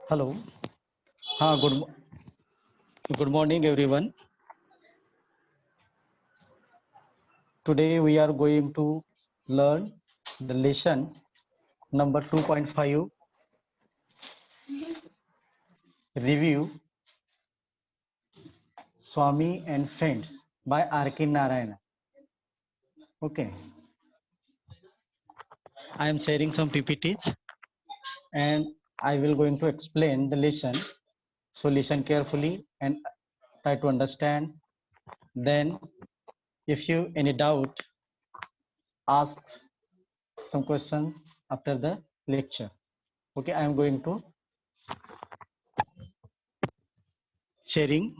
Hello. Good morning, everyone. Today we are going to learn the lesson number 2.5 review Swami and Friends by R.K. Narayana. Okay. I am sharing some PPTs and I will going to explain the lesson. So listen carefully and try to understand. Then if you any doubt, ask some question after the lecture. Okay, I am going to sharing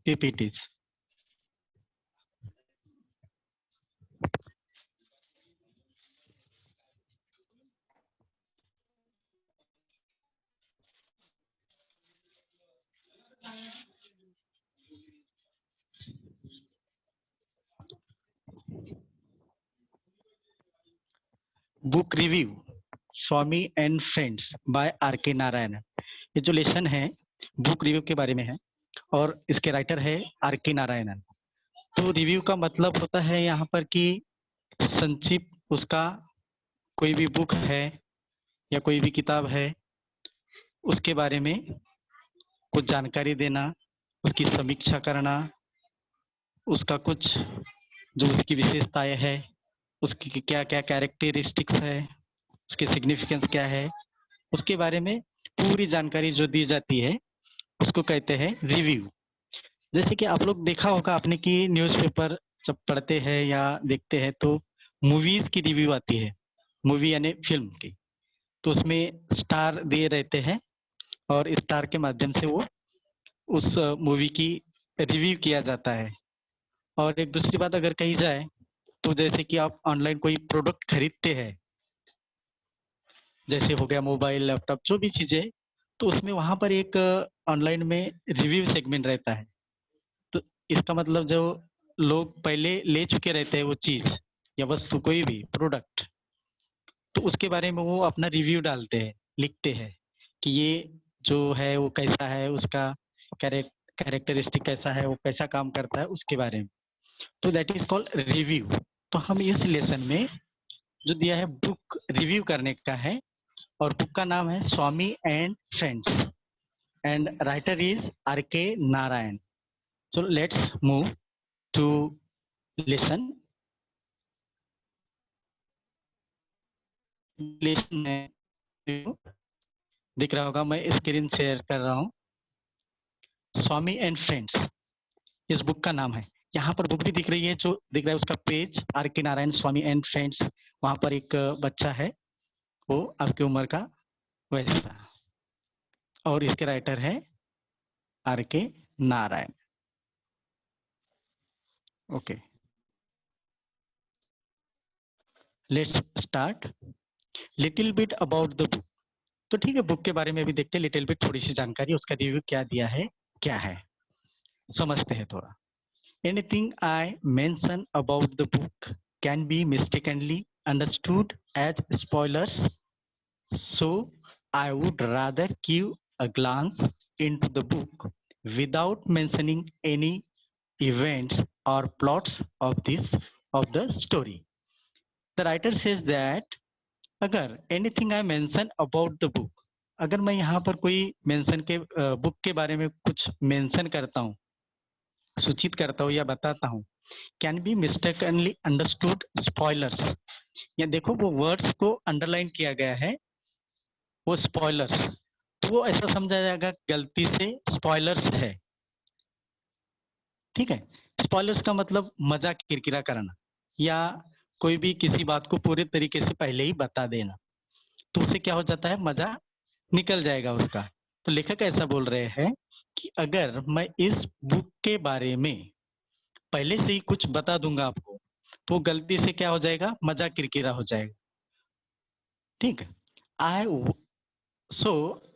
PPTs. Book review Swami and friends by R K Narayan. ये जो lesson है book review के बारे में है और इसके writer है आर के नारायणन। तो रिव्यू का मतलब होता है यहाँ पर कि संक्षिप्त उसका कोई भी बुक है या कोई भी किताब है उसके बारे में कुछ जानकारी देना, उसकी समीक्षा करना, उसका कुछ जो उसकी विशेषताएं है, उसकी क्या क्या कैरेक्टरिस्टिक्स है, उसके सिग्निफिकेंस क्या है, उसके बारे में पूरी जानकारी जो दी जाती है उसको कहते हैं रिव्यू। जैसे कि आप लोग देखा होगा आपने कि न्यूज़पेपर जब पढ़ते हैं या देखते हैं तो मूवीज की रिव्यू आती है, मूवी यानी फिल्म की, तो उसमें स्टार दिए रहते हैं और स्टार के माध्यम से वो उस मूवी की रिव्यू किया जाता है। और एक दूसरी बात अगर कही जाए तो जैसे कि आप ऑनलाइन कोई प्रोडक्ट खरीदते हैं, जैसे हो गया मोबाइल, लैपटॉप, जो भी चीजें, तो उसमें वहां पर एक ऑनलाइन में रिव्यू सेगमेंट रहता है। तो इसका मतलब जो लोग पहले ले चुके रहते हैं वो चीज या वस्तु, कोई भी प्रोडक्ट, तो उसके बारे में वो अपना रिव्यू डालते हैं, लिखते हैं कि ये जो है वो कैसा है, उसका कैरेक्टरिस्टिक कैसा है, वो कैसा काम करता है, उसके बारे में। तो दैट इज कॉल्ड रिव्यू। तो हम इस लेसन में जो दिया है बुक रिव्यू करने का है और बुक का नाम है Swami and friends and writer is R K Narayan. So let's move to lesson. Lesson दिख रहा होगा, मैं स्क्रीन शेयर कर रहा हूँ। स्वामी एंड फ्रेंड्स इस बुक का नाम है। यहाँ पर बुक भी दिख रही है, जो दिख रहा है उसका page are K Narayan Swami and friends. वहां पर एक बच्चा है, वो आपकी उम्र का वैसा, और इसके राइटर है are K Narayan. Okay, let's start. Little bit about the book. तो ठीक है, बुक के बारे में भी देखते हैं लिटिल बिट, थोड़ी सी जानकारी, उसका रिव्यू क्या दिया है, क्या है, समझते हैं थोड़ा। Anything I mention about the book can be mistakenly understood as spoilers, so I would rather give a glance into the book without mentioning any events or plots of the story. The writer says that अगर anything I mention about the book, अगर मैं यहाँ पर कोई mention के book के बारे में कुछ मेंशन करता हूँ, सूचित करता हूँ या बताता हूँ, can be mistakenly understood spoilers. या देखो वो वर्ड्स को अंडरलाइन किया गया है, वो स्पॉयलर्स, तो वो ऐसा समझा जाएगा गलती से स्पॉयलर्स है। ठीक है, स्पॉयलर्स का मतलब मजाक, किरकिरा करना या कोई भी किसी बात को पूरे तरीके से पहले ही बता देना, तो उससे क्या हो जाता है, मजा निकल जाएगा उसका। तो लेखक ऐसा बोल रहे हैं कि अगर मैं इस बुक के बारे में पहले से ही कुछ बता दूंगा आपको, तो गलती से क्या हो जाएगा, मजाक किरकिरा हो जाएगा। ठीक है, I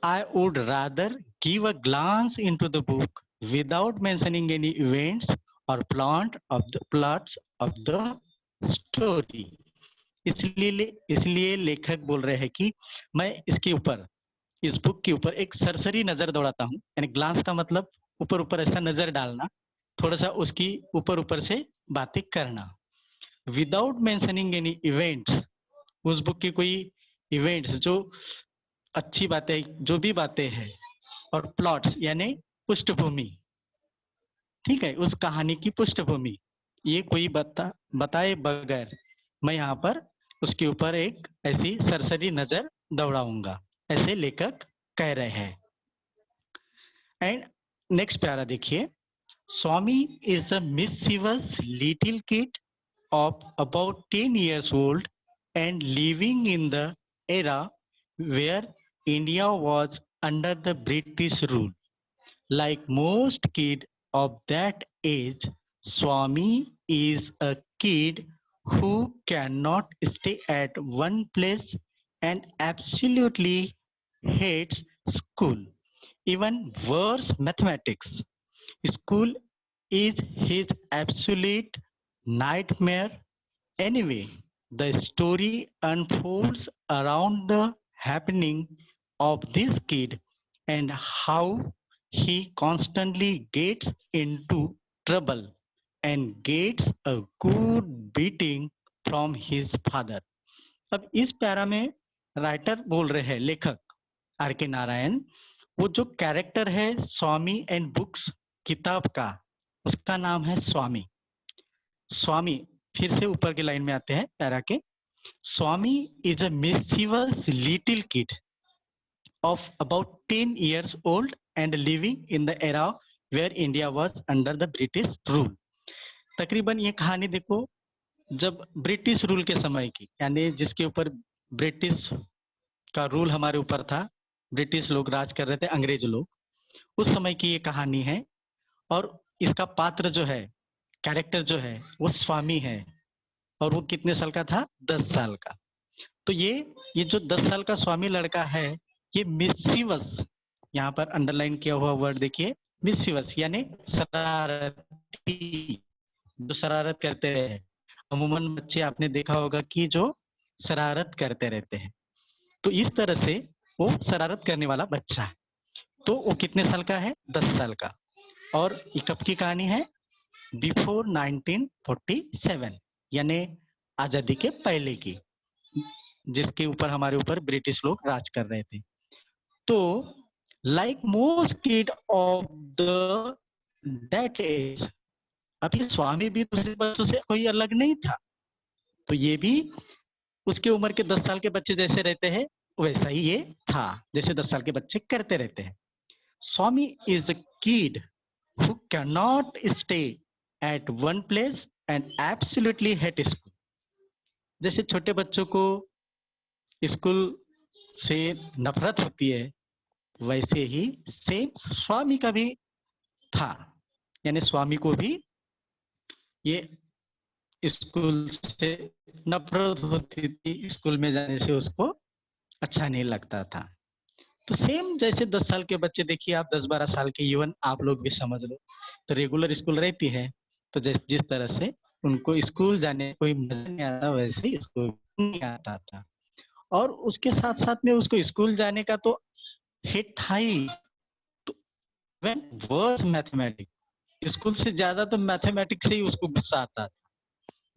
I would rather give a glance into the book without mentioning any events और प्लॉट्स ऑफ द स्टोरी। इसलिए लेखक बोल रहे हैं कि मैं इसके ऊपर, इस बुक के ऊपर एक सरसरी नजर दौड़ाता हूँ, यानी ग्लांस का मतलब ऊपर ऊपर ऐसा नजर डालना, थोड़ा सा उसकी ऊपर ऊपर से बातें करना, विदाउट मेंशनिंग एनी इवेंट्स। उस बुक की कोई इवेंट्स जो अच्छी बातें, जो भी बातें हैं, और प्लॉट्स यानी पृष्ठभूमि, ठीक है, उस कहानी की पृष्ठभूमि, ये कोई बताए बगैर मैं यहाँ पर उसके ऊपर एक ऐसी सरसरी नजर दौड़ाऊंगा, ऐसे लेखक कह रहे हैं। एंड नेक्स्ट प्यारा देखिए, Swami is a mischievous little kid of about 10 years old and living in the era where India was under the British rule. Like most kids of that age, Swami is a kid who cannot stay at one place and absolutely hates school. Even worse, mathematics. School is his absolute nightmare. Anyway, the story unfolds around the happening of this kid and how he constantly gets into trouble and gets a good beating from his father. अब इस para में writer बोल रहे हैं, लेखक are K Narayan, वो जो character है स्वामी एंड बुक्स किताब का, उसका नाम है स्वामी। स्वामी, फिर से ऊपर की लाइन में आते हैं पैरा के, Swami is a mischievous little kid of about 10 years old and living in the era where India was under the British rule. तकरीबन ये कहानी देखो जब ब्रिटिश रूल के समय की, यानी जिसके ऊपर ब्रिटिश का रूल हमारे ऊपर था, ब्रिटिश लोग राज कर रहे थे, अंग्रेज लोग, उस समय की ये कहानी है। और इसका पात्र जो है, कैरेक्टर जो है, वो स्वामी है, और वो कितने साल का था? 10 साल का। तो ये जो 10 साल का स्वामी लड़का है, ये मिस्chievous, यहाँ पर अंडरलाइन किया हुआ वर्ड देखिए, मिस्chievous यानी शरारती, जो शरारत करते रहे। अमूमन बच्चे आपने देखा होगा कि जो शरारत करते रहते हैं, तो इस तरह से वो शरारत करने वाला बच्चा है। तो वो कितने साल का है? 10 साल का। और ये कब की कहानी है? बिफोर 1947, यानी आजादी के पहले की, जिसके ऊपर हमारे ऊपर ब्रिटिश लोग राज कर रहे थे। तो like most kid of the that age, अब ये स्वामी भी दूसरे बच्चों से कोई अलग नहीं था, तो ये भी उसके उम्र के 10 साल के बच्चे जैसे रहते हैं वैसा ही ये था, जैसे 10 साल के बच्चे करते रहते हैं। Swami is a kid who cannot stay at one place and absolutely hate school. जैसे छोटे बच्चों को स्कूल से नफरत होती है, वैसे ही सेम स्वामी का भी था, यानी स्वामी को भी ये स्कूल से नफरत होती थी, स्कूल में जाने से उसको अच्छा नहीं लगता था। तो सेम जैसे 10 साल के बच्चे, देखिए आप 10-12 साल के, इवन आप लोग भी समझ लो, तो रेगुलर स्कूल रहती है, तो जिस तरह से उनको स्कूल जाने कोई मजा नहीं आता, वैसे ही स्कूल नहीं आता था। और उसके साथ साथ में उसको स्कूल जाने का तो हिट था ही, तो व्हेन वर्स मैथमेटिक्स, स्कूल से ज्यादा तो मैथमेटिक्स से ही उसको गुस्सा आता था,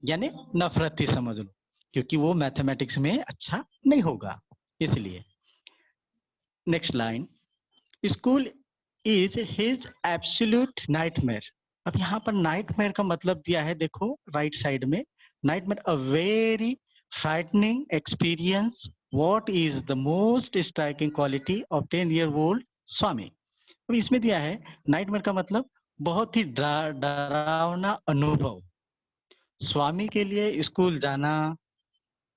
यानी नफरत ही समझ लो, क्योंकि वो मैथमेटिक्स में अच्छा नहीं होगा, इसलिए। Next line, school is his absolute nightmare. अब यहाँ पर नाइटमेयर का मतलब दिया है, देखो राइट साइड में, nightmare a very frightening experience, what is the most striking quality of 10-year-old स्वामी। अब इसमें दिया है नाइटमेयर का मतलब बहुत ही डरावना अनुभव। स्वामी के लिए स्कूल जाना,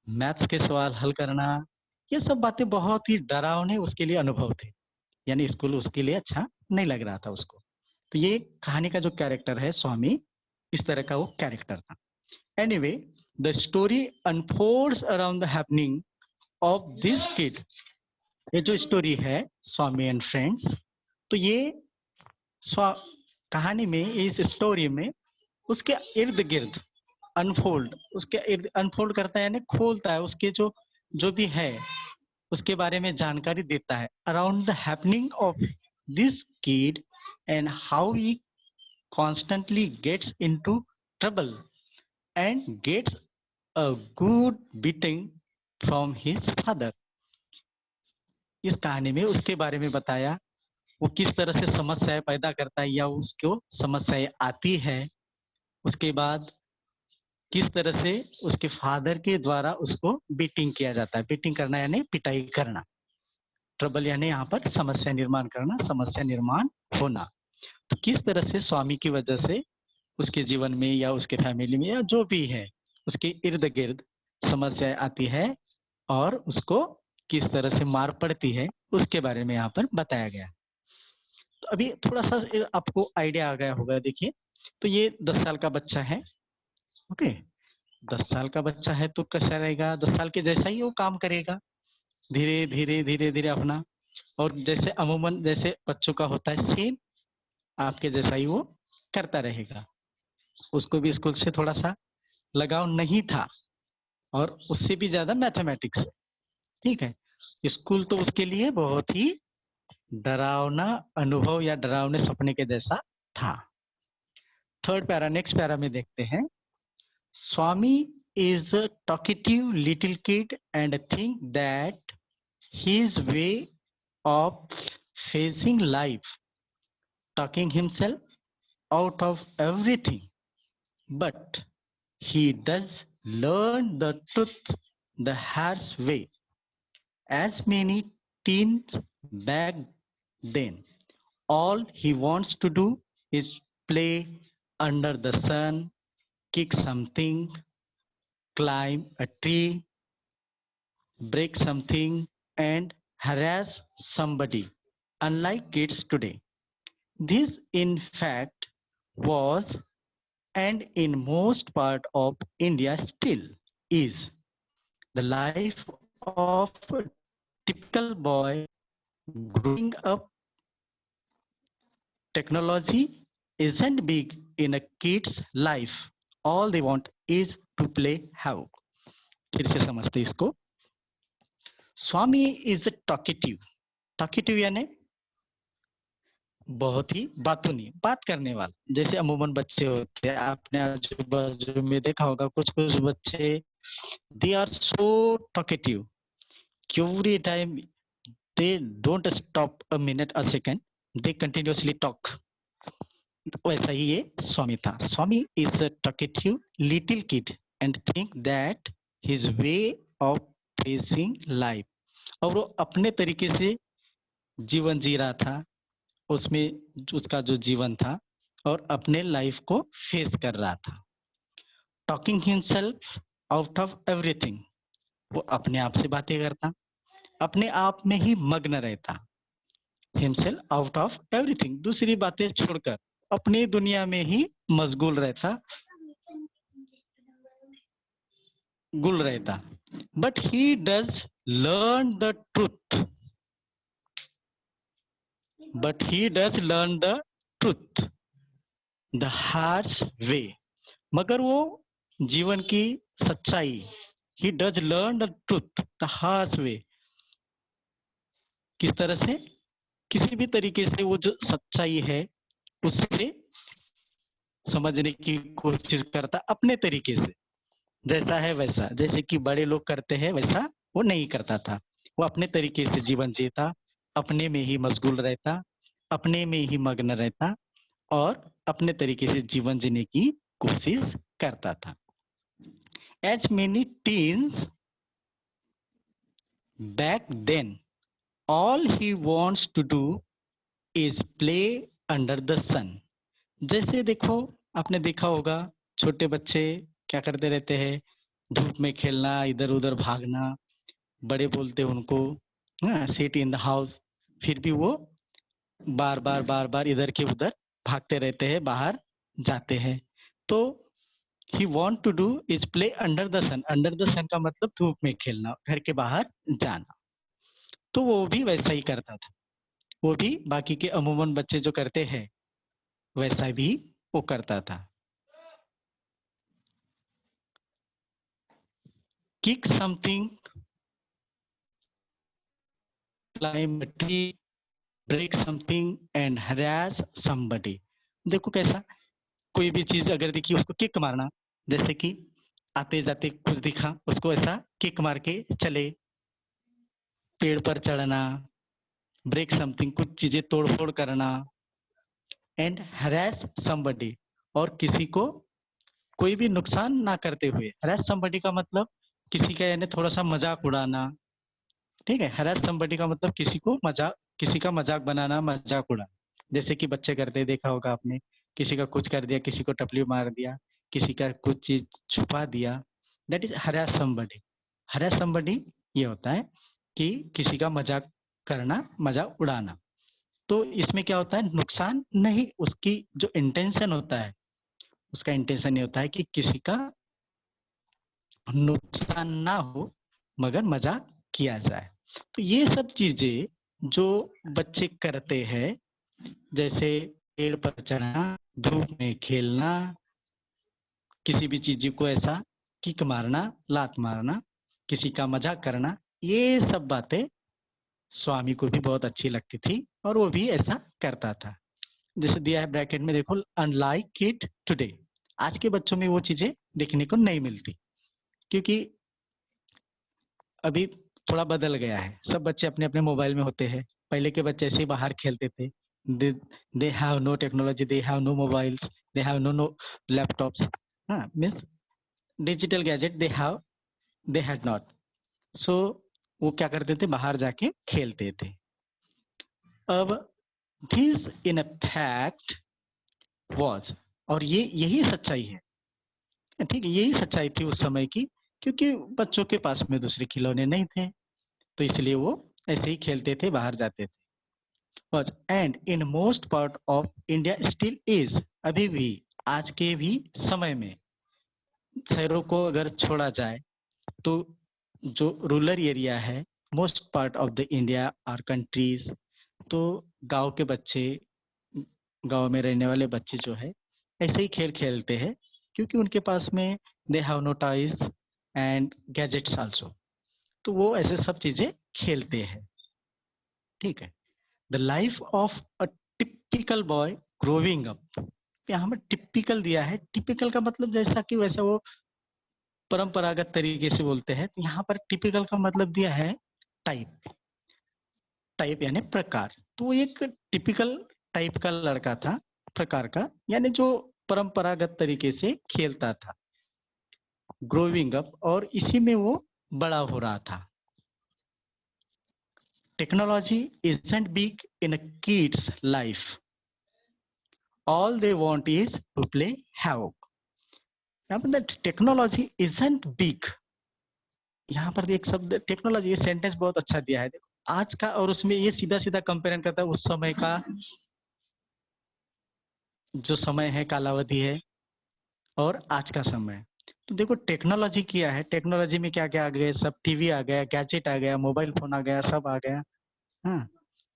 मैथ्स के सवाल हल करना, ये सब बातें बहुत ही डरावने उसके लिए अनुभव थे, यानी स्कूल उसके लिए अच्छा नहीं लग रहा था उसको। तो ये कहानी का जो कैरेक्टर है स्वामी, इस तरह का वो कैरेक्टर था। Anyway, the story unfolds around the happening of this kid. ये जो स्टोरी है स्वामी एंड फ्रेंड्स, तो ये कहानी में, इस स्टोरी में उसके इर्द गिर्द अनफोल्ड, उसके इर्द अनफोल्ड करता है, यानी खोलता है उसके जो जो भी है उसके बारे में जानकारी देता है around the happening of this kid and how he constantly gets into trouble and gets a good beating from his father. इस कहानी में उसके बारे में बताया वो किस तरह से समस्याएं पैदा करता है या उसको समस्याएं आती है, उसके बाद किस तरह से उसके फादर के द्वारा उसको बीटिंग किया जाता है। बीटिंग करना यानी पिटाई करना, ट्रबल यानी यहाँ पर समस्या निर्माण करना, समस्या निर्माण होना। तो किस तरह से स्वामी की वजह से उसके जीवन में या उसके फैमिली में या जो भी है उसके इर्द गिर्द समस्याएं आती है और उसको किस तरह से मार पड़ती है उसके बारे में यहाँ पर बताया गया। तो अभी थोड़ा सा आपको आइडिया आ गया होगा। देखिए, तो ये 10 साल का बच्चा है। ओके, 10 साल का बच्चा है तो कैसा रहेगा, 10 साल के जैसा ही वो काम करेगा, धीरे धीरे धीरे धीरे अपना, और जैसे अमूमन जैसे बच्चों का होता है सेम आपके जैसा ही वो करता रहेगा। उसको भी स्कूल से थोड़ा सा लगाव नहीं था और उससे भी ज्यादा मैथमेटिक्स। ठीक है, स्कूल तो उसके लिए बहुत ही डरावना अनुभव या डरावने सपने के जैसा था। थर्ड पैरा, नेक्स्ट पैरा में देखते हैं। स्वामी is a talkative little kid and think that his way of facing life, talking himself out of everything, but he does learn the truth the harsh way. As many teens back then, all he wants to do is play under the sun, kick something, climb a tree, break something, and harass somebody. Unlike kids today, this in fact was, and in most part of India still is, the life of a typical boy growing up. Technology isn't big in a kid's life. All they want is to play havoc. फिर से समझते इसको। स्वामी is talkative. Talkative यानी बहुत ही बातूनी, बात करने वाला, जैसे अमूमन बच्चे होते हैं। आपने आजू बाजू में देखा होगा कुछ कुछ बच्चे, they are so talkative, every time they don't stop a minute a second, they continuously talk. वैसा ही ये स्वामी था। Swami is a talkative little kid and think that his way of facing life, और वो अपने तरीके से जीवन जी रहा था, उसमें उसका जो जीवन था और अपने लाइफ को फेस कर रहा था। Talking himself out of everything, वो अपने आप से बातें करता, अपने आप में ही मग्न रहता। हिमसेल्फ आउट ऑफ एवरीथिंग, दूसरी बातें छोड़कर अपनी दुनिया में ही मशगूल रहता, गुल रहता। But he does learn the truth, but he does learn the truth the harsh way, मगर वो जीवन की सच्चाई, he does learn the truth the harsh way, किस तरह से, किसी भी तरीके से वो जो सच्चाई है उससे समझने की कोशिश करता अपने तरीके से, जैसा है वैसा, जैसे कि बड़े लोग करते हैं वैसा वो नहीं करता था। वो अपने तरीके से जीवन जीता, अपने में ही मशगूल रहता, अपने में ही मग्न रहता और अपने तरीके से जीवन जीने की कोशिश करता था। As many teens back then, all he wants to do is play under the sun. जैसे देखो, आपने देखा होगा छोटे बच्चे क्या करते रहते हैं, धूप में खेलना, इधर उधर भागना, बड़े बोलते उनको सिट इन द हाउस, फिर भी वो बार बार इधर के उधर भागते रहते हैं, बाहर जाते हैं। तो he want to do is play under the sun. Under the sun का मतलब धूप में खेलना, घर के बाहर जाना। तो वो भी वैसा ही करता था, वो भी बाकी के अमूमन बच्चे जो करते हैं वैसा भी वो करता था। Kick something, climb a tree, break something and harass somebody. देखो कैसा, कोई भी चीज अगर देखिए उसको किक मारना, जैसे कि आते जाते कुछ दिखा उसको ऐसा किक मार के चले, पेड़ पर चढ़ना, ब्रेक समथिंग कुछ चीजें तोड़ फोड़ करना, एंड हरास समबडी और किसी को कोई भी नुकसान ना करते हुए। हरास समबडी का मतलब किसी का यानी थोड़ा सा मजाक उड़ाना, ठीक है। हरास समबडी का मतलब किसी का मजाक बनाना, मजाक उड़ाना, जैसे कि बच्चे करते देखा होगा आपने, किसी का कुछ कर दिया, किसी को टपली मार दिया, किसी का कुछ चीज छुपा दिया, that is harass somebody. Harass somebody ये होता है कि किसी का मजाक करना, मजाक उड़ाना। तो इसमें क्या होता है, नुकसान नहीं, उसकी जो इंटेंशन होता है, उसका इंटेंशन ये होता है कि किसी का नुकसान ना हो मगर मजाक किया जाए। तो ये सब चीजें जो बच्चे करते हैं, जैसे पेड़ पर चढ़ना, धूप में खेलना, किसी भी चीज को ऐसा किक मारना, लात मारना, किसी का मजाक करना, ये सब बातें स्वामी को भी बहुत अच्छी लगती थी और वो भी ऐसा करता था। जैसे दिया है ब्रैकेट में देखो, अनलाइक इट टुडे, आज के बच्चों में वो चीजें देखने को नहीं मिलती, क्योंकि अभी थोड़ा बदल गया है, सब बच्चे अपने अपने मोबाइल में होते हैं। पहले के बच्चे ऐसे ही बाहर खेलते थे, they have no technology, they have no mobiles, they have no laptops, हाँ means digital gadget they had not. So वो क्या करते थे, बाहर जाके खेलते थे। अब this in a fact was, और ये यही सच्चाई है, ठीक है, यही सच्चाई थी उस समय की, क्योंकि बच्चों के पास में दूसरे खिलौने नहीं थे, तो इसलिए वो ऐसे ही खेलते थे, बाहर जाते थे। was and in most part of India still is, अभी भी आज के भी समय में शहरों को अगर छोड़ा जाए तो जो रूरल एरिया है, most part of the India are countries, तो गांव के बच्चे, गांव में रहने वाले बच्चे जो है ऐसे ही खेल खेलते हैं, क्योंकि उनके पास में they have no toys and gadgets also, तो वो ऐसे सब चीजें खेलते हैं, ठीक है। The life of a typical boy growing up, यहाँ पर टिपिकल दिया है, टिपिकल का मतलब जैसा कि वैसा वो परंपरागत तरीके से बोलते हैं, तो यहाँ पर टिपिकल का मतलब दिया है टाइप, टाइप यानी प्रकार, तो वो एक टिपिकल टाइप का लड़का था, प्रकार का, यानी जो परंपरागत तरीके से खेलता था, ग्रोविंग अप, और इसी में वो बड़ा हो रहा था। Technology isn't big in a kid's life. All they want is to play havoc. यहाँ पर टेक्नोलॉजी isn't big, यहाँ पर एक शब्द टेक्नोलॉजी, ये सेंटेंस बहुत अच्छा दिया है, देखो आज का, और उसमें ये सीधा सीधा कंपेयर करता है उस समय का, जो समय है कालावधि है, और आज का समय। तो देखो टेक्नोलॉजी क्या है, टेक्नोलॉजी में क्या क्या आ गया, सब टीवी आ गया, गैजेट आ गया, मोबाइल फोन आ गया, सब आ गया, हाँ,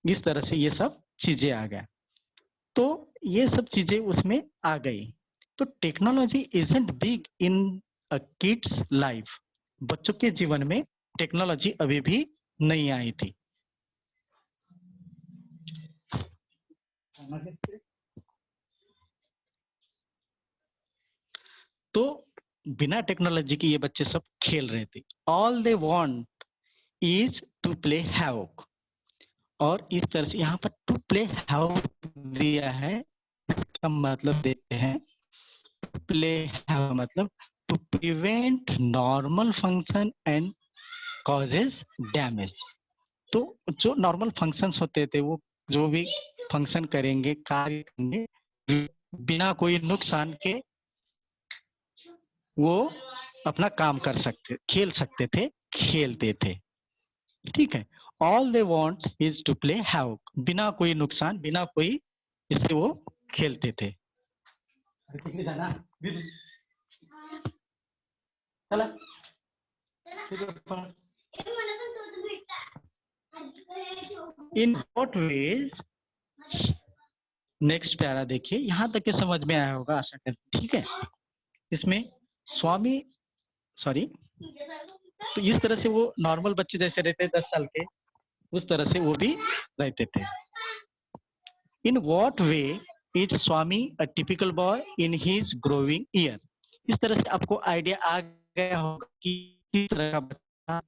इस तरह से ये सब चीजें आ गया, तो ये सब चीजें उसमें आ गई। तो technology isn't big in a kids life, बच्चों के जीवन में टेक्नोलॉजी अभी भी नहीं आई थी। तो बिना टेक्नोलॉजी के ये बच्चे सब खेल रहे थे। All they want is to play havoc, और इस तरह से यहाँ पर टू प्ले हैवॉक दिया है, इसका मतलब देते हैं प्ले हैव मतलब to prevent normal function and causes damage. तो जो नॉर्मल फंक्शंस होते थे, वो जो भी फंक्शन करेंगे, कार्य करेंगे, बिना कोई नुकसान के वो अपना काम कर सकते, खेल सकते थे, खेलते थे, ठीक है। All they want is to play havoc, बिना कोई नुकसान, बिना कोई, इससे वो खेलते थे। चला इन व्हाट वेज, नेक्स्ट प्यारा देखिए, यहां तक के समझ में आया होगा आशा करते, ठीक है। इसमें स्वामी, सॉरी, तो इस तरह से वो नॉर्मल बच्चे जैसे रहते हैं 10 साल के, उस तरह से वो भी रहते थे। In what way is Swami a typical boy in his growing year? इस तरह से आपको आइडिया आ गया होगा कि किस तरह का बच्चा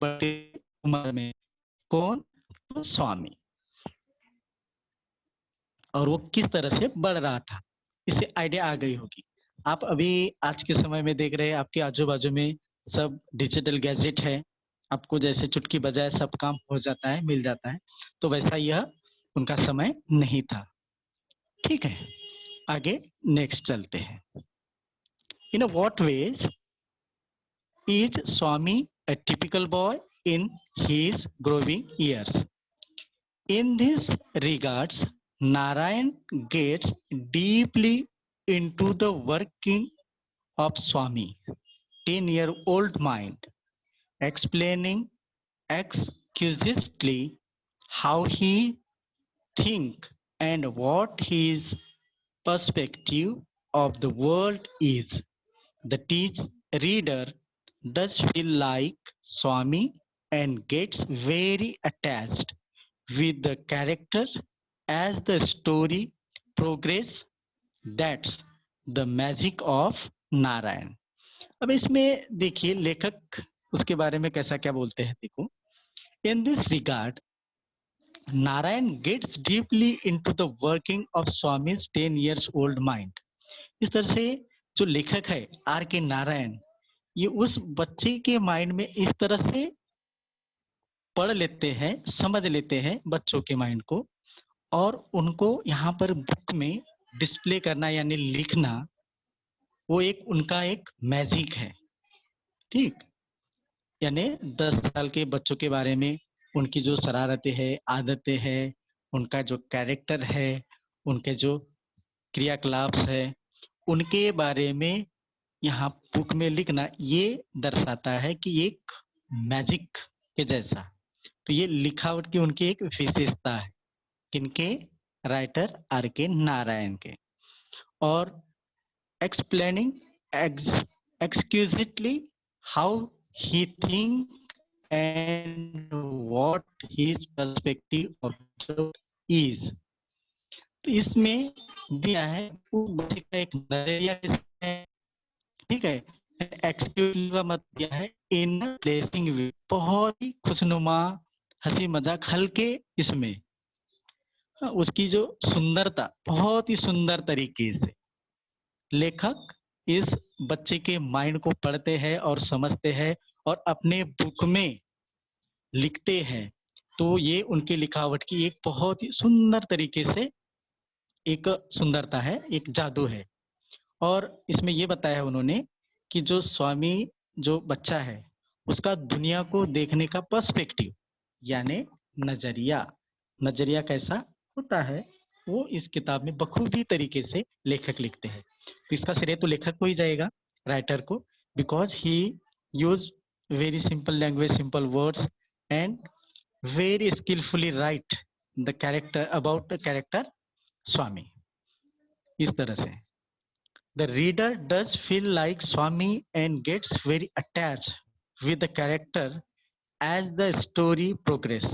बड़े उम्र में, कौन? तो स्वामी, और वो किस तरह से बढ़ रहा था, इससे आइडिया आ गई होगी। आप अभी आज के समय में देख रहे हैं आपके आजू-बाजू में सब डिजिटल गैजेट है, आपको जैसे चुटकी बजाए सब काम हो जाता है, मिल जाता है, तो वैसा यह उनका समय नहीं था। ठीक है, आगे नेक्स्ट चलते हैं। In what ways is Swami a typical boy in his growing years? In this regards, Narayan gets deeply into the working of Swami, 10-year-old mind, explaining exquisitely how he thinks and what his perspective of the world is. The teach reader does feel like Swami and gets very attached with the character as the story progress. That's the magic of Narayan. अब इसमें देखिए लेखक उसके बारे में कैसा क्या बोलते हैं, देखो। In this regard Narayan gets deeply into the working of Swami's 10 years old mind. इस तरह से जो लेखक है आर के नारायण, ये उस बच्चे के माइंड में इस तरह से पढ़ लेते हैं, समझ लेते हैं बच्चों के माइंड को, और उनको यहाँ पर बुक में डिस्प्ले करना यानी लिखना, वो एक उनका एक मैजिक है। ठीक, यानी 10 साल के बच्चों के बारे में उनकी जो शरारतें हैं, आदतें हैं, उनका जो कैरेक्टर है, उनके जो क्रियाकलाप है, उनके बारे में यहाँ बुक में लिखना, ये दर्शाता है कि एक मैजिक के जैसा। तो ये लिखावट की उनकी एक विशेषता है, किनके? राइटर आर के नारायण के। और explaining exquisitely how he think and what his perspective of the is. तो इसमें दिया है वो बच्चे का एक नजरिया कैसा है। ठीक है, एक्सक्यूज का मत दिया है इन प्लेसिंग वे, बहुत ही खुशनुमा, हंसी मजाक हल्के, इसमें उसकी जो सुंदरता, बहुत ही सुंदर तरीके से लेखक इस बच्चे के माइंड को पढ़ते हैं और समझते हैं और अपने बुक में लिखते हैं। तो ये उनकी लिखावट की एक बहुत ही सुंदर तरीके से एक सुंदरता है, एक जादू है। और इसमें ये बताया है उन्होंने कि जो स्वामी जो बच्चा है उसका दुनिया को देखने का पर्सपेक्टिव यानी नजरिया, नजरिया कैसा होता है वो इस किताब में बखूबी तरीके से लेखक लिखते हैं। तो इसका श्रेय तो लेखक को ही जाएगा, राइटर को, because he use very simple language, simple words and very skilfully write the character about the character Swami. इस तरह से the reader does feel like Swami and gets very attached with the character as the story progress.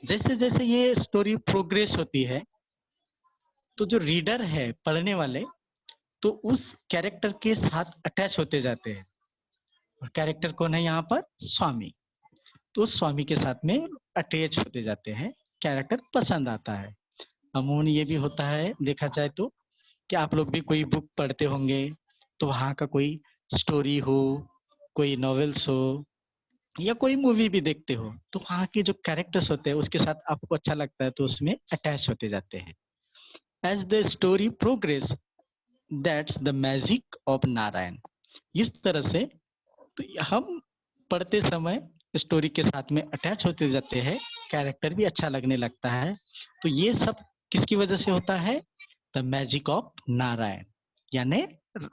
जैसे जैसे ये story progress होती है तो जो रीडर है, पढ़ने वाले, तो उस कैरेक्टर के साथ अटैच होते जाते हैं। और कैरेक्टर कौन है यहाँ पर? स्वामी। तो स्वामी के साथ में अटैच होते जाते हैं, कैरेक्टर पसंद आता है। अमूमन ये भी होता है देखा जाए तो कि आप लोग भी कोई बुक पढ़ते होंगे तो वहाँ का कोई स्टोरी हो, कोई नॉवेल्स हो या कोई मूवी भी देखते हो तो वहाँ के जो कैरेक्टर्स होते हैं उसके साथ आपको अच्छा लगता है तो उसमें अटैच होते जाते हैं। As the story progress, that's the magic of Narayan. इस तरह से तो हम पढ़ते समय स्टोरी के साथ में अटैच होते जाते हैं, कैरेक्टर भी अच्छा लगने लगता है। तो ये सब किसकी वजह से होता है? द मैजिक ऑफ नारायण, यानी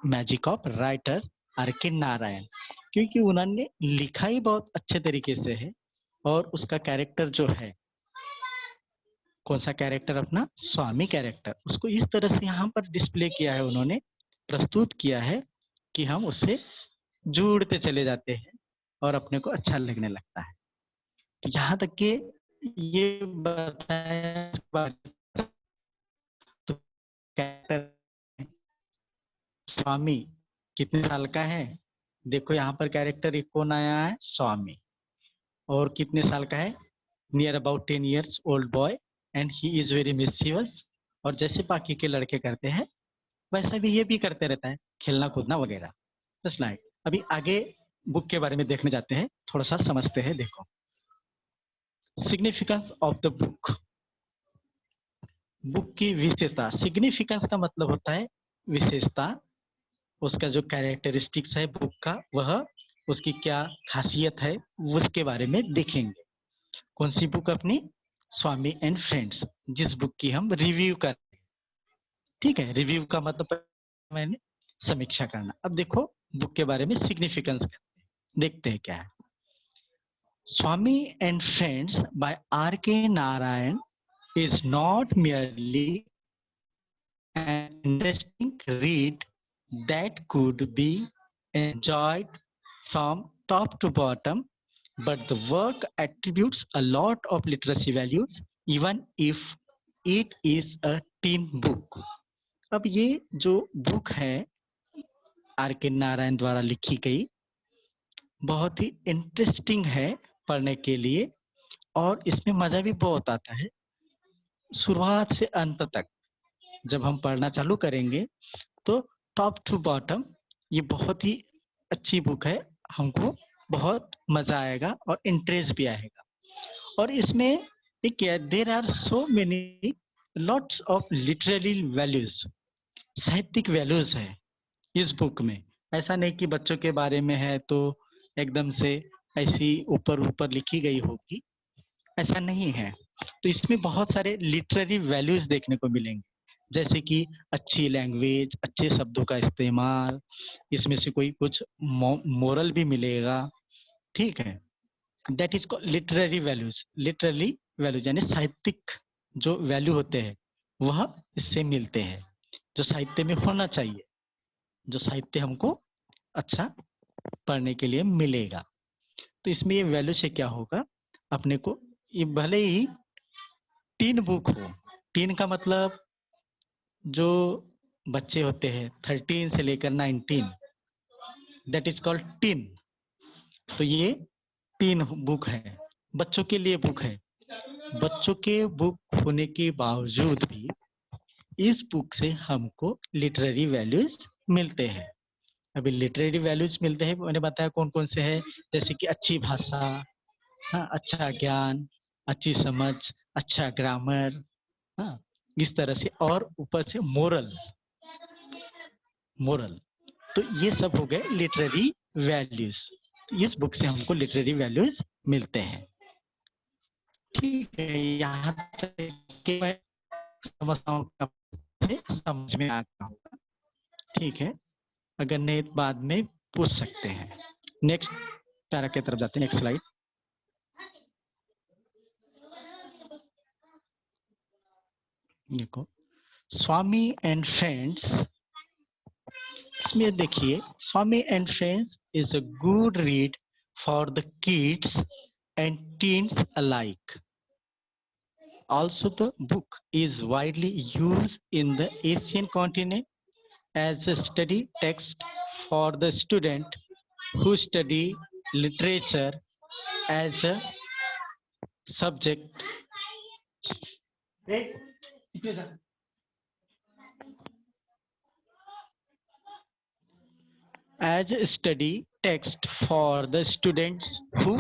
magic of writer are K Narayan, क्योंकि उन्होंने लिखा ही बहुत अच्छे तरीके से है और उसका कैरेक्टर जो है, कौन सा कैरेक्टर? अपना स्वामी कैरेक्टर, उसको इस तरह से यहाँ पर डिस्प्ले किया है, उन्होंने प्रस्तुत किया है कि हम उससे जुड़ते चले जाते हैं और अपने को अच्छा लगने लगता है। तो यहाँ तक के ये बताया इसके बारे में, तो कैरेक्टर स्वामी कितने साल का है? देखो यहाँ पर कैरेक्टर एक कौन आया है? स्वामी। और कितने साल का है? Near about 10 years old boy and he is very mischievous. और जैसे बाकी के लड़के करते हैं वैसा भी ये भी करते रहता है, खेलना कूदना वगैरह। जस्ट लाइक अभी आगे बुक के बारे में देखने जाते हैं, थोड़ा सा समझते हैं। देखो, significance of the book. Book की विशेषता। सिग्निफिकेंस का मतलब होता है विशेषता, उसका जो कैरेक्टरिस्टिक्स है बुक का, वह उसकी क्या खासियत है उसके बारे में देखेंगे। कौन सी बुक? अपनी स्वामी एंड फ्रेंड्स, जिस बुक की हम रिव्यू कर, ठीक है। रिव्यू का मतलब मैंने समीक्षा करना। अब देखो बुक के बारे में सिग्निफिकेंस देखते हैं क्या है। Swami and friends by R K Narayan is not merely an interesting read that could be enjoyed from top to bottom, but the work attributes a lot of literacy values even if it is a teen book. अब ये जो book है are K Narayan द्वारा लिखी गई, बहुत ही interesting है पढ़ने के लिए, और इसमें मजा भी बहुत आता है शुरुआत से अंत तक। जब हम पढ़ना चालू करेंगे तो टॉप टू बॉटम ये बहुत ही अच्छी बुक है, हमको बहुत मजा आएगा और इंटरेस्ट भी आएगा। और इसमें एक there are so many lots of literary values, साहित्यिक वैल्यूज है इस बुक में। ऐसा नहीं कि बच्चों के बारे में है तो एकदम से ऐसी ऊपर ऊपर लिखी गई होगी, ऐसा नहीं है। तो इसमें बहुत सारे लिटरेरी वैल्यूज देखने को मिलेंगे, जैसे कि अच्छी लैंग्वेज, अच्छे शब्दों का इस्तेमाल, इसमें से कोई कुछ मोरल भी मिलेगा, ठीक है। That is literary values. Literary values यानी साहित्यिक जो वैल्यू होते हैं वह इससे मिलते हैं, जो साहित्य में होना चाहिए, जो साहित्य हमको अच्छा पढ़ने के लिए मिलेगा। तो इसमें ये वैल्यू से क्या होगा अपने को, ये भले ही टीन बुक हो, टीन का मतलब जो बच्चे होते हैं 13 से लेकर 19, दैट इज कॉल्ड टीन। तो ये टीन बुक है, बच्चों के लिए बुक है। बच्चों के बुक होने के बावजूद भी इस बुक से हमको लिटरेरी वैल्यूज मिलते हैं। अभी लिटरेरी वैल्यूज मिलते हैं, मैंने बताया कौन कौन से हैं, जैसे कि अच्छी भाषा, हाँ, अच्छा ज्ञान, अच्छी समझ, अच्छा ग्रामर, हाँ, इस तरह से। और ऊपर से मोरल, मोरल। तो ये सब हो गए लिटरेरी वैल्यूज। इस बुक से हमको लिटरेरी वैल्यूज मिलते हैं, ठीक है। यहाँ तक के मैं समझता हूँ समझ में आता होगा, ठीक है। अगर नहीं तो बाद में पूछ सकते हैं। नेक्स्ट पैरा की तरफ जाते हैं, नेक्स्ट स्लाइड। देखो, स्वामी एंड फ्रेंड्स, इसमें देखिए, Swami and friends is a good read for the kids and teens alike. Also, the book is widely used in the Asian continent as a study text for the student who study literature as a subject. As a study text for the students who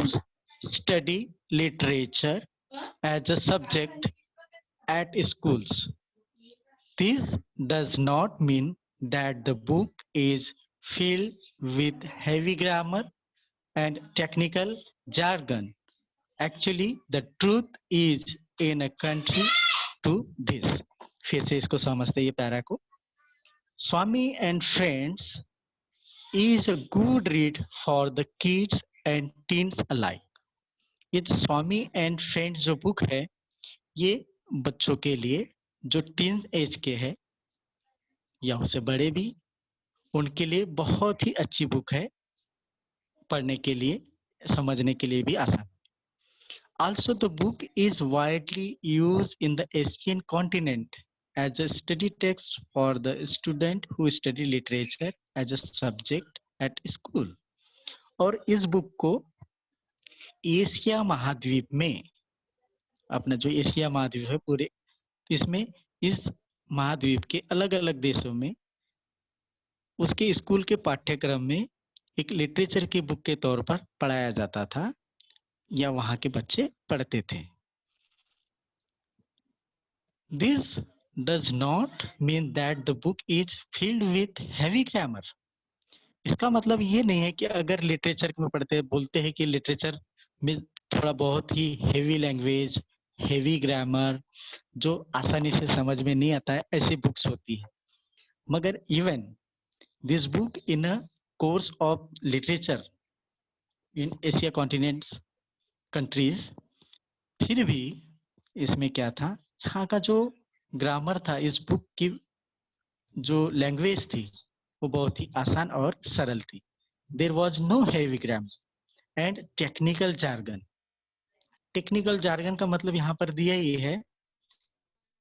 study literature as a subject at schools. This does not mean that the book is filled with heavy grammar and technical jargon. Actually, the truth is in a country to this. फिर से इसको समझते ये para को। स्वामी and friends is a good read for the kids and teens alike. ये जो स्वामी and friends जो book है, ये बच्चों के लिए जो टीन एज के है या उससे बड़े भी, उनके लिए बहुत ही अच्छी बुक है, पढ़ने के लिए, समझने के लिए भी आसान। Also, the book is widely used in the Asian continent as a study text for the student who study literature as a subject at school. और इस बुक को एशिया महाद्वीप में, अपना जो एशिया महाद्वीप है पूरे, इसमें इस महाद्वीप के अलग अलग देशों में उसके स्कूल के पाठ्यक्रम में एक लिटरेचर की बुक के तौर पर पढ़ाया जाता था या वहां के बच्चे पढ़ते थे. This does not mean that the book is filled with heavy grammar. इसका मतलब ये नहीं है कि अगर लिटरेचर में पढ़ते बोलते हैं कि लिटरेचर में थोड़ा बहुत ही हेवी लैंग्वेज, हेवी ग्रामर जो आसानी से समझ में नहीं आता है, ऐसी बुक्स होती है. मगर even this book in a course of literature in Asia continents countries, फिर भी इसमें क्या था, यहाँ का जो ग्रामर था, इस बुक की जो लैंग्वेज थी वो बहुत ही आसान और सरल थी. There was no heavy grammar and technical jargon. Technical jargon का मतलब यहाँ पर दिया ये है,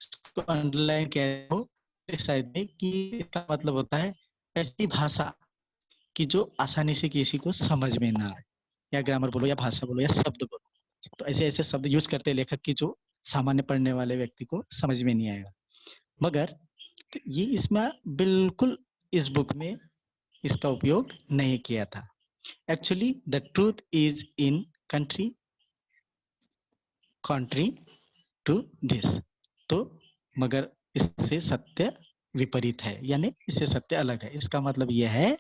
इसको अंडरलाइन किया हो शायद में, कि इसका मतलब होता है ऐसी भाषा कि जो आसानी से किसी को समझ में ना आए, या ग्रामर बोलो या भाषा बोलो या शब्द बोलो, तो ऐसे ऐसे शब्द यूज करते हैं लेखक की जो सामान्य पढ़ने वाले व्यक्ति को समझ में नहीं आएगा. मगर ये इसमें बिल्कुल इस बुक में इसका उपयोग नहीं किया था. Actually the truth is in country to this. तो मगर इससे सत्य विपरीत है, यानी इससे सत्य अलग है. इसका मतलब यह है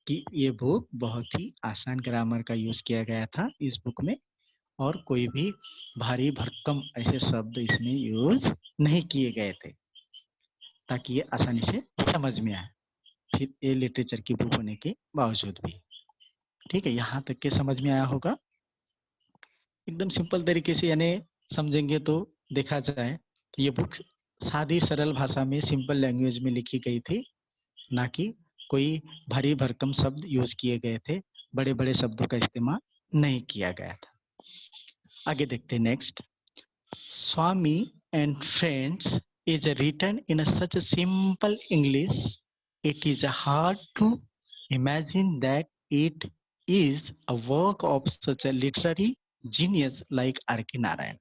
कि ये बुक बहुत ही आसान ग्रामर का यूज किया गया था इस बुक में, और कोई भी भारी भरकम ऐसे शब्द इसमें यूज नहीं किए गए थे ताकि ये आसानी से समझ में आए, फिर ये लिटरेचर की बुक होने के बावजूद भी. ठीक है, यहाँ तक के समझ में आया होगा. एकदम सिंपल तरीके से यानी समझेंगे तो देखा जाए तो ये बुक सादी सरल भाषा में सिंपल लैंग्वेज में लिखी गई थी, ना कि कोई भारी भरकम शब्द यूज किए गए थे, बड़े बड़े शब्दों का इस्तेमाल नहीं किया गया था. आगे देखते हैं next. Swami and friends is written in such a simple English, it is hard to imagine that it is a work of such a literary genius like R.K. Narayan.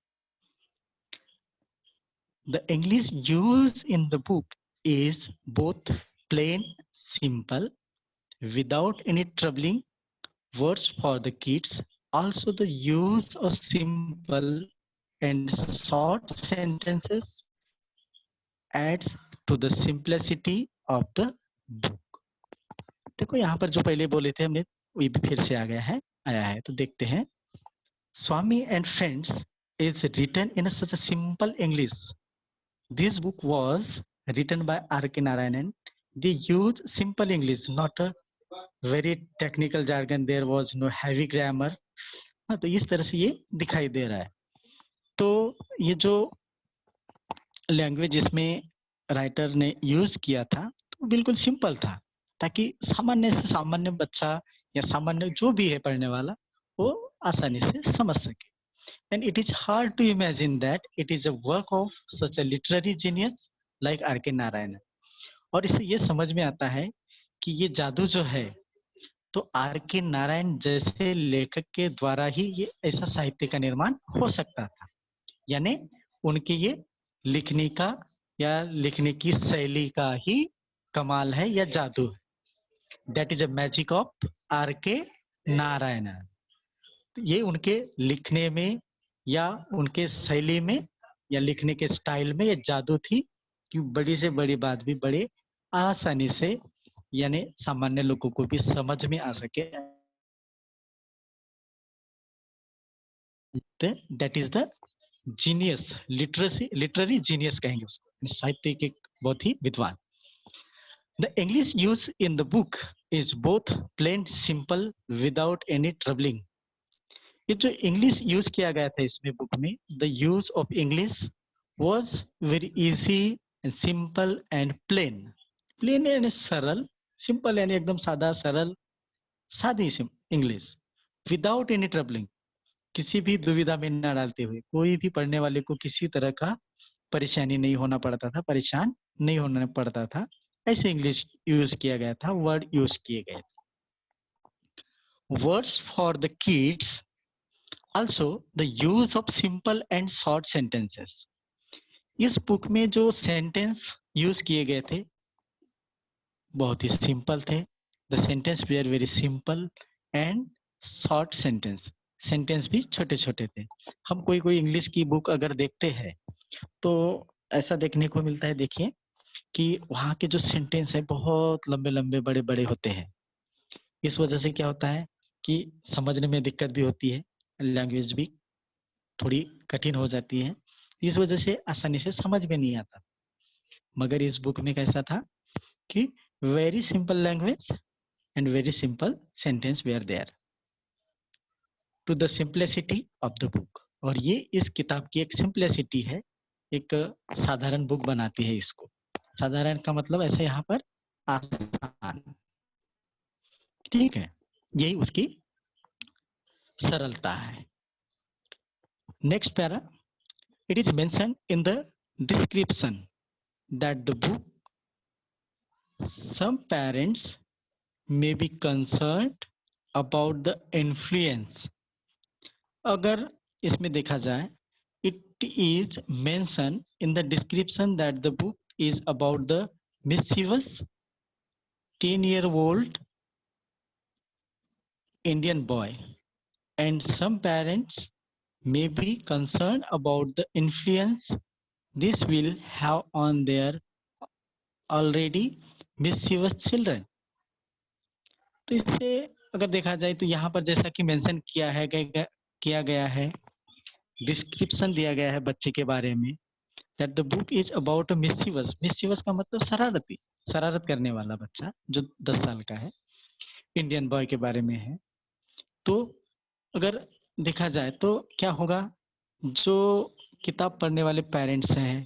The English used in the book is both plain, simple, without any troubling words for the kids. Also, the use of simple and short sentences adds to the simplicity of the book. देखो यहाँ पर जो पहले बोले थे हमने वही भी फिर से आया है तो देखते हैं. Swami and friends is written in such a simple English. This book was written by R.K. Narayan. They use simple English, not a very technical jargon. There was no heavy grammar. हाँ, तो इस तरह से ये दिखाई दे रहा है. तो ये जो लैंग्वेज इसमें राइटर ने यूज किया था तो बिल्कुल सिंपल था, ताकि सामान्य से सामान्य बच्चा या सामान्य जो भी है पढ़ने वाला वो आसानी से समझ सके. And it is hard to imagine that it is a work of such a literary genius like R K. Narayan. और इससे ये समझ में आता है कि ये जादू जो है तो आर.के. नारायण जैसे लेखक के द्वारा ही ये ऐसा साहित्य का निर्माण हो सकता था. यानी उनके ये लिखने का या लिखने की शैली का ही कमाल है या जादू है. That is a magic of R K. Narayan. ये उनके लिखने में या उनके शैली में या लिखने के स्टाइल में ये जादू थी कि बड़ी से बड़ी बात भी बड़े आसानी से यानी सामान्य लोगों को भी समझ में आ सके. That is the genius, literary genius कहेंगे उसको, साहित्य के बहुत ही विद्वान. The English use in the book is both plain simple without any troubling. ये जो इंग्लिश यूज किया गया था इसमें बुक में, the use of English was very easy and simple and plain. Plain यानी सरल, सिंपल यानी एकदम सादा सरल सादी इंग्लिश, विदाउट एनी ट्रबलिंग, किसी भी दुविधा में न डालते हुए, कोई भी पढ़ने वाले को किसी तरह का परेशानी नहीं होना पड़ता था, परेशान नहीं होना पड़ता था। ऐसे इंग्लिश यूज किया गया था, वर्ड यूज किए गए थे। Words for the kids, also the use of simple and short sentences. इस बुक में जो सेंटेंस यूज किए गए थे बहुत ही सिंपल थे। The sentence were very simple and short sentence, sentence भी छोटे छोटे थे। हम कोई कोई इंग्लिश की बुक अगर देखते हैं तो ऐसा देखने को मिलता है, देखिए कि वहाँ के जो सेंटेंस है बहुत लंबे लंबे बड़े बड़े होते हैं। इस वजह से क्या होता है कि समझने में दिक्कत भी होती है, लैंग्वेज भी थोड़ी कठिन हो जाती है। इस वजह से आसानी से समझ में नहीं आता। मगर इस बुक में कैसा था कि very simple language and very simple sentence were there to the simplicity of the book. और ये इस किताब की एक सिंप्लिसिटी है, एक साधारण बुक बनाती है इसको। साधारण का मतलब ऐसा यहाँ पर आसान, ठीक है, यही उसकी सरलता है। Next para, it is mention in the description that the book some parents may be concerned about the influence। अगर इसमें देखा जाए, it is mentioned in the description that the book is about the mischievous 10-year-old Indian boy, and some parents may be concerned about the influence this will have on their already mischievous children। तो इससे अगर देखा जाए तो यहाँ पर जैसा कि मेंशन किया गया है, डिस्क्रिप्शन दिया गया है बच्चे के बारे में, that the book is about mischievous. Mischievous का मतलब शरारती, शरारत करने वाला बच्चा जो 10 साल का है, इंडियन बॉय के बारे में है। तो अगर देखा जाए तो क्या होगा, जो किताब पढ़ने वाले पेरेंट्स हैं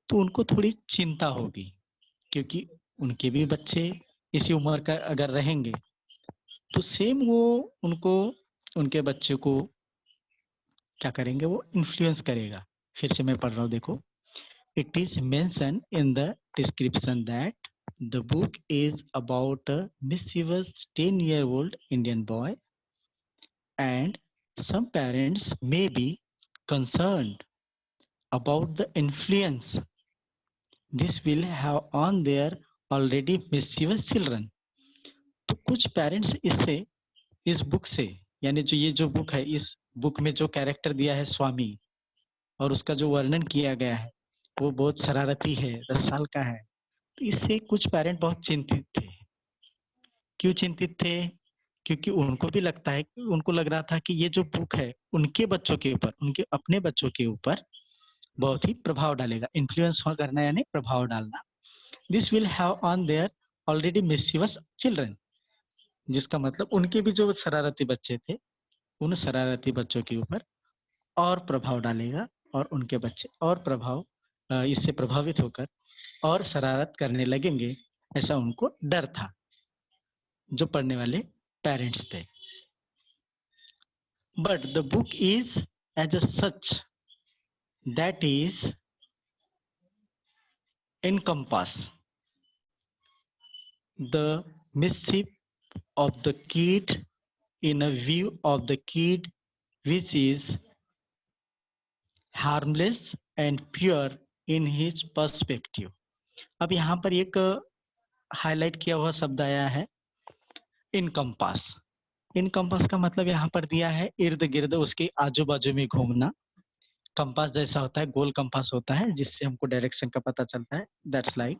तो उनको थोड़ी चिंता होगी, क्योंकि उनके भी बच्चे इसी उम्र का अगर रहेंगे तो सेम वो उनको, उनके बच्चे को क्या करेंगे, वो इन्फ्लुएंस करेगा। फिर से मैं पढ़ रहा हूँ, देखो। It is mention in the description that the book is about a mischievous 10-year-old Indian boy and some parents may be concerned about the influence this will have on their already mischievous children। तो कुछ parents इससे, इस book से, यानी जो ये जो book है, इस बुक में जो कैरेक्टर दिया है स्वामी और उसका जो वर्णन किया गया है वो बहुत शरारती है, 10 साल का है। तो इससे कुछ पेरेंट बहुत चिंतित थे। क्यों चिंतित थे? क्योंकि उनको भी लगता है, उनको लग रहा था कि ये जो बुक है उनके बच्चों के ऊपर, उनके अपने बच्चों के ऊपर बहुत ही प्रभाव डालेगा। इन्फ्लुएंस करना यानी प्रभाव डालना। This will have on their already mischievous children, जिसका मतलब उनके भी जो शरारती बच्चे थे, उन शरारती बच्चों के ऊपर और प्रभाव डालेगा और उनके बच्चे और इससे प्रभावित होकर और शरारत करने लगेंगे, ऐसा उनको डर था, जो पढ़ने वाले पेरेंट्स थे। But the book is as a such that is encompass the mischief of the kid in a view of the kid which is harmless and pure in his perspective। अब यहाँ पर एक हाईलाइट किया हुआ शब्द आया है, इनकम्पास। इनकम्पास का मतलब यहाँ पर दिया है इर्द गिर्द, उसके आजू बाजू में घूमना। कंपास जैसा होता है, गोल कंपास होता है जिससे हमको डायरेक्शन का पता चलता है, दैट्स लाइक।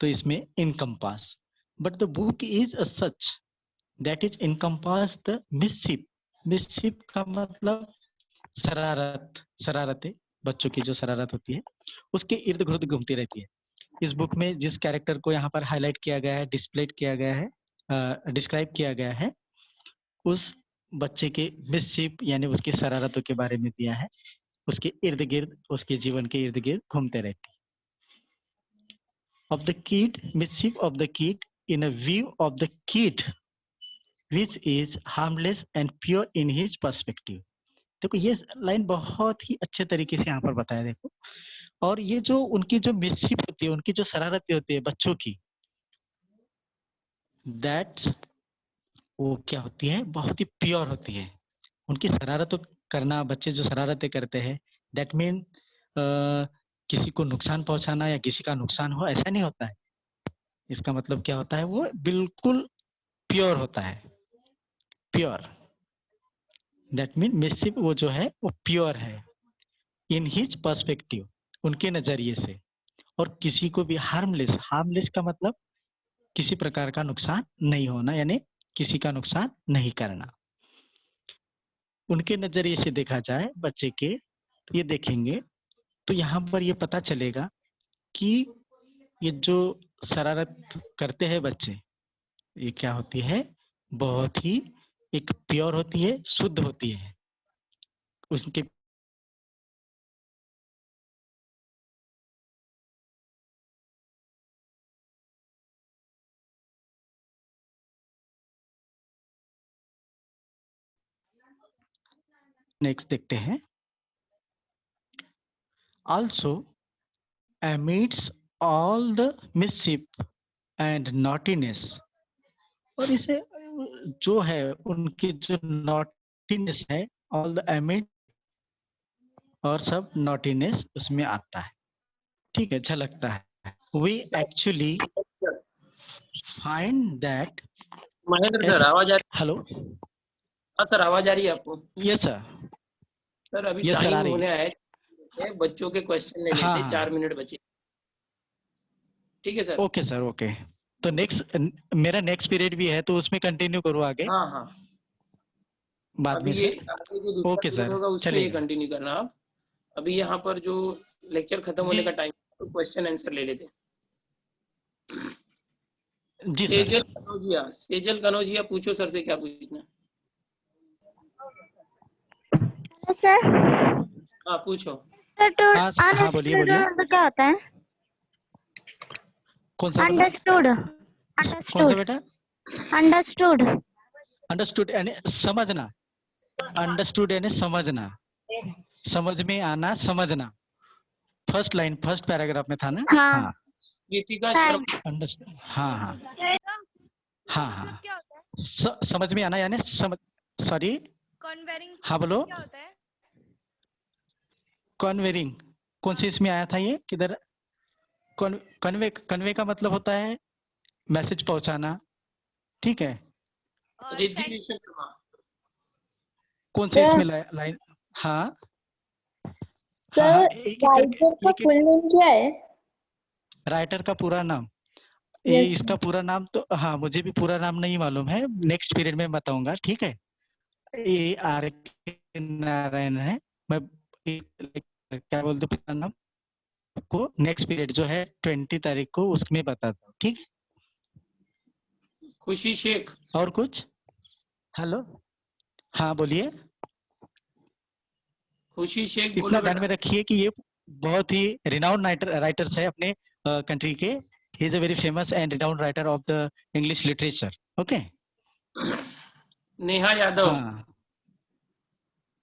तो इसमें encompass, but the book is a such that is encompass the mischief. Mischief का मतलब शरारत, शरारतें, बच्चों की जो शरारत होती है उसके इर्द गिर्द घूमती रहती है। इस बुक में जिस कैरेक्टर को यहाँ पर हाईलाइट किया गया है, डिस्प्ले किया गया है, डिस्क्राइब किया गया है, उस बच्चे के मिसशिप यानी उसकी शरारतों के बारे में दिया है। उसके इर्द गिर्द, उसके जीवन के इर्द गिर्द घूमते रहती है। Of the kid, mischief of the kid in a view of the kid which is harmless and pure in his perspective। देखो ये लाइन बहुत ही अच्छे तरीके से यहाँ पर बताया देखो। और ये जो उनकी जो मिसचिफ होती है, उनकी जो शरारतें होती है बच्चों की, दैट्स वो क्या होती है, बहुत ही प्योर होती है। उनकी शरारतों करना, बच्चे जो शरारतें करते हैं, दैट मीन किसी को नुकसान पहुंचाना या किसी का नुकसान हो, ऐसा नहीं होता है। इसका मतलब क्या होता है, वो बिल्कुल प्योर होता है, प्योर। दैट मीन मिसचिफ वो जो है वो प्योर है इन हिज पर्सपेक्टिव, उनके नजरिए से। और किसी को भी हार्मलेस, हार्मलेस का मतलब किसी प्रकार का नुकसान नहीं होना, यानी किसी का नुकसान नहीं करना। उनके नजरिए से देखा जाए बच्चे के, तो ये देखेंगे तो यहाँ पर ये पता चलेगा कि ये जो शरारत करते हैं बच्चे, ये क्या होती है, बहुत ही एक प्योर होती है, शुद्ध होती है। उसके नेक्स्ट देखते हैं। Also amidst all the mischief and naughtiness, और इसे जो है उनकी जो नॉटीनेस है, ऑल द एमिड और सब नॉटीनेस उसमें आता है, ठीक है, अच्छा लगता है। We actually find that Mahendra sir आवाज आ रही हेलो, है? हाँ सर आवाज आ रही है आपको? यस सर, सर अभी यस सर आ टाइम रही होने है। आया है, बच्चों के क्वेश्चन ले हाँ लेते, हाँ 4 मिनट बचे। ठीक है सर। Okay sir, okay. तो नेक्स्ट मेरा नेक्स्ट पीरियड भी है, तो उसमें कंटिन्यू करूँ आगे हाँ हाँ, बाद में अभी ये सर। आगे जो दूसरा ओके पीरियड सर, होगा उसमें ये चलेगा कंटिन्यू करना आप। अभी यहाँ पर जो लेक्चर खत्म होने का जी। टाइम, तो क्वेश्चन आंसर ले लेते। जी सर। सेजल कनौजिया पूछो सर से क्या पूछना। Hello sir. हाँ पूछो। हाँ हाँ बोलिए अनस्टूड बोलिए, मतलब क्या होता है? कौन सा वाला, अंडरस्टूड, कौन सा अंडरस्टूड, बेटा? अंडरस्टूड। अंडरस्टूड यानी समझना, अंडरस्टूड यानी समझना, समझ में आना, समझना। फर्स्ट लाइन, फर्स्ट पैराग्राफ में था ना। हाँ हाँ गीतिका हाँ शर्मा। अंडरस्टूड, हाँ हाँ हाँ मतलब हाँ, क्या होता है? समझ में आना यानी समझ, सॉरी, कन्वेरिंग हाँ बोलो। क्या होता है? कन्वेरिंग कौन सी इसमें आया था, ये किधर? कन्वे, कन्वे का मतलब होता है मैसेज पहुंचाना, ठीक है। और रिद्धि सेंड विश्वकर्मा। कौन से इसमें लाइन? हाँ हाँ हाँ, सर एक एक करके, राइटर का एक फुल नेम क्या है? राइटर का पूरा नाम, ये यस इसका पूरा नाम तो हाँ मुझे भी पूरा नाम नहीं मालूम है, नेक्स्ट पीरियड में बताऊंगा, ठीक है। ये आर के नारायण है। मैं क्या बोलते पूरा नाम को नेक्स्ट पीरियड जो है 20 तारीख को उसमें बताता हूँ, ठीक है। खुशी शेख। और कुछ? हेलो, हाँ बोलिए। खुशी शेख इतना बोलो ध्यान बेटा। में रखिए कि ये बहुत ही रिनाउंड राइटर्स है अपने कंट्री के। He is a very famous and renowned writer of the English literature, okay. Neha Yadav. हाँ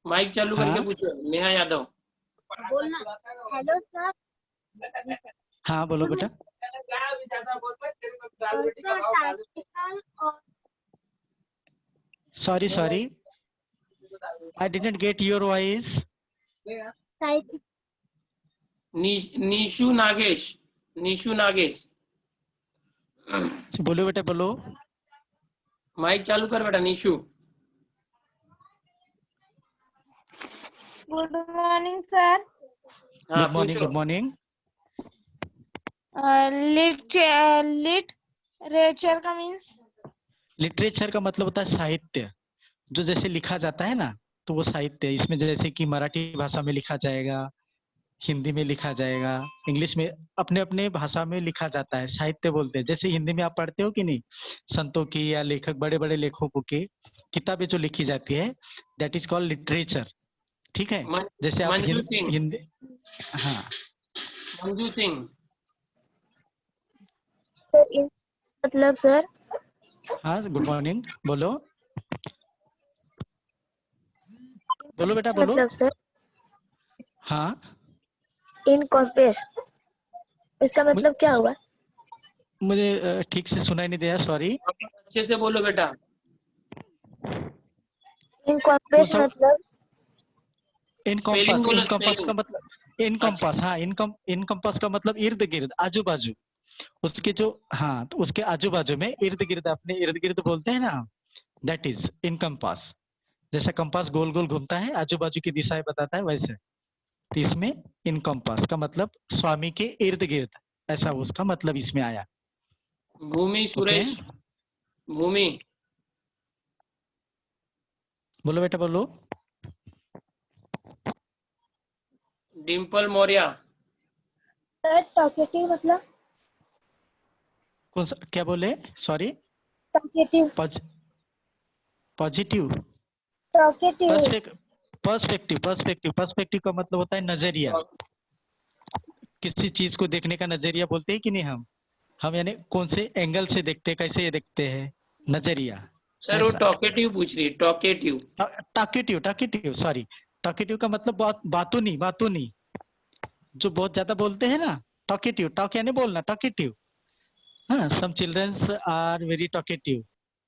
माइक चालू करके हाँ पूछो, नेहा यादव। बोलना। Hello sir. हाँ बोलो बेटा। सर टाइपिकल और sorry sorry, I didn't get your voice. Typical Nishu Nagesh. Nishu Nagesh. बोलो बेटा बोलो। माइक चालू कर बेटा नीशू। Good morning sir. हाँ गुड मॉर्निंग, पूछो। Good morning. लिटरेचर का मीन्स? लिटरेचर का मतलब होता है साहित्य, जो जैसे लिखा जाता है ना, तो वो साहित्य। इसमें जैसे कि मराठी भाषा में लिखा जाएगा, हिंदी में लिखा जाएगा, इंग्लिश में, अपने अपने भाषा में लिखा जाता है, साहित्य बोलते हैं। जैसे हिंदी में आप पढ़ते हो कि नहीं, संतों की या लेखक, बड़े बड़े लेखकों की किताबें जो लिखी जाती है, दैट इज कॉल्ड लिटरेचर, ठीक है। जैसे आप मंजू सिंह। हिंदी, हाँ मंजू सिंह। सर मतलब सर हाँ गुड मॉर्निंग बोलो। बोलो बेटा बोलो। मतलब सर हाँ इनकॉम्प्लेक्स, इसका मतलब क्या हुआ? मुझे ठीक से सुनाई नहीं दिया, सॉरी। अच्छे से बोलो बेटा। इनकॉम्प्लेक्स सा मतलब स्पेलिंग इनकम्पास, बोलो, इनकम्पास का स्पेलिंग। मतलब अच्छा, इनकम्पास, हाँ इनकम्पास का मतलब इर्द गिर्द, आजू बाजू, उसके जो, हाँ तो उसके आजू बाजू में इर्द गिर्द, अपने इर्द गिर्द बोलते हैं ना, दैट इज इनकम्पास। जैसे कंपास गोल गोल घूमता है, आजू बाजू की दिशाएं बताता है, वैसे तो इसमें इनकम्पास का मतलब स्वामी के इर्द गिर्द, ऐसा उसका मतलब इसमें आया। भूमि ओके, सुरेश, भूमि। बोलो बेटा बोलो। डिम्पल मौर्य। सर टॉकेटिव मतलब? कौन सा, क्या बोले, sorry. Talkative positive, talkative perspective, perspective, perspective का मतलब होता है नजरिया। किसी चीज को देखने का नजरिया बोलते हैं कि नहीं हम यानी कौन से एंगल से देखते हैं, कैसे ये देखते हैं, नजरिया, सर वो ऐसा। टॉकेटिव पूछ रही है, talkative. Talkative, talkative, sorry. Talkative का मतलब बातों नहीं, जो बहुत ज्यादा बोलते हैं ना, टॉकेटिव, टॉक यानी बोलना, टॉकेटिव। हाँ, some childrens are very talkative,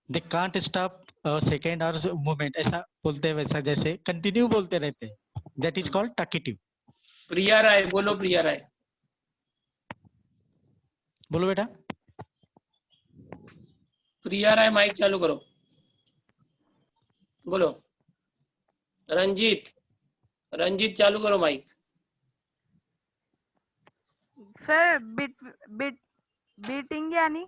they can't stop second और मूवमेंट, ऐसा बोलते हैं, वैसा जैसे कंटिन्यू बोलते रहते हैं, that is called talkative. Priya Rai, बोलो प्रिया राय। बोलो बेटा। प्रिया राय माइक चालू करो, बोलो। रंजीत, रंजीत चालू करो माइक। सर बीटिंग यानी?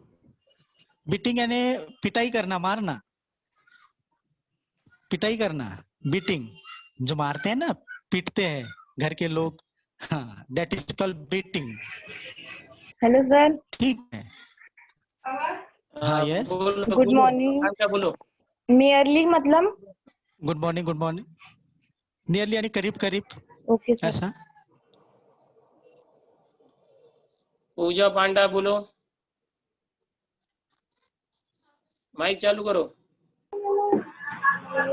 बीटिंग यानी पिटाई करना, मारना, पिटाई करना, बीटिंग, जो मारते हैं ना, पीटते हैं घर के लोग, हाँ, that is called beating. Hello sir, ठीक है, हाँ यस। बोलो गुड बोलो, मॉर्निंग। क्या बोलो। मियरली मतलब? Good morning, good morning, nearly यानी करीब करीब, ओके सर। ऐसा। पूजा पांडा बोलो, माइक चालू करो।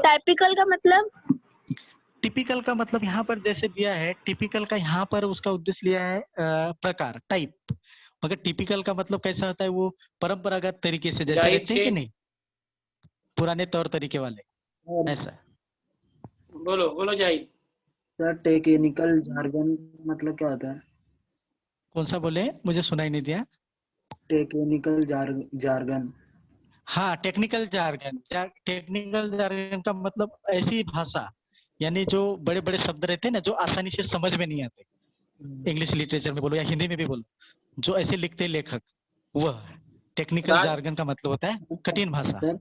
टाइपिकल का मतलब? टिपिकल का मतलब यहाँ पर जैसे दिया है, टिपिकल का यहाँ पर उसका उद्देश्य लिया है प्रकार, टाइप। मगर टिपिकल का मतलब कैसा होता है, वो परंपरागत तरीके से जैसे जाहिद रहते हैं कि शेख, नहीं, पुराने तौर तरीके वाले, ऐसा। बोलो बोलो जाहिद। सर टेक्निकल जार्गन मतलब क्या होता है? कौन सा बोले, मुझे सुनाई नहीं दिया। Technical jargon. हाँ, टेक्निकल जार्गन, टेक्निकल जार्गन का मतलब ऐसी भाषा, यानी जो बड़े बड़े शब्द रहते हैं ना, जो आसानी से समझ में नहीं आते, इंग्लिश लिटरेचर में बोलो या हिंदी में भी बोलो, जो ऐसे लिखते हैं लेखक, वह टेक्निकल राज, जार्गन का मतलब होता है कठिन भाषा। सर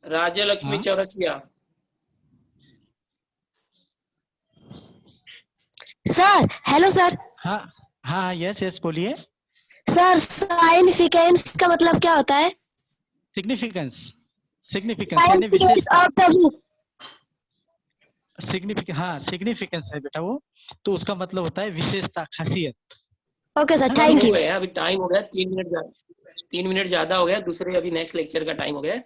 राज्य लक्ष्मी हाँ चौरसिया। Sir hello sir. हाँ हाँ, यस यस, बोलिए। सर साइनिफिकेंस का मतलब क्या होता है? सिग्निफिकेंस, सिग्निफिकेंस यानी साइनिफिकेंस विशेषता, ऑफ द बुक। हाँ सिग्निफिकेंस है बेटा वो, तो उसका मतलब होता है विशेषता, खासियत। ओके सर, सर थैंक हो यू। गए, अभी टाइम हो गया, 3 मिनट ज्यादा, 3 मिनट ज्यादा हो गया, दूसरे अभी नेक्स्ट लेक्चर का टाइम हो गया।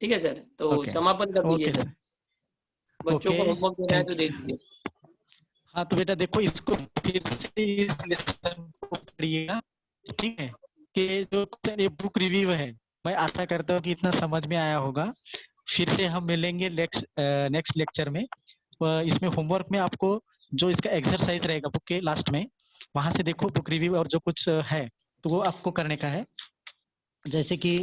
ठीक है सर, तो ओके, समापन कर दीजिए ओके सर। सर, बच्चों ओके, को होमवर्क देना है थैंक तो दे दीजिए। हाँ तो बेटा देखो, इसको फिर से इस लेसन को पढ़िएगा, ठीक है, कि जो ये बुक रिव्यू है, मैं आशा करता हूँ कि इतना समझ में आया होगा। फिर से हम मिलेंगे नेक्स्ट लेक्चर में। इसमें होमवर्क में आपको जो इसका एक्सरसाइज रहेगा बुक के लास्ट में, वहां से देखो बुक रिव्यू और जो कुछ है, तो वो आपको करने का है। जैसे कि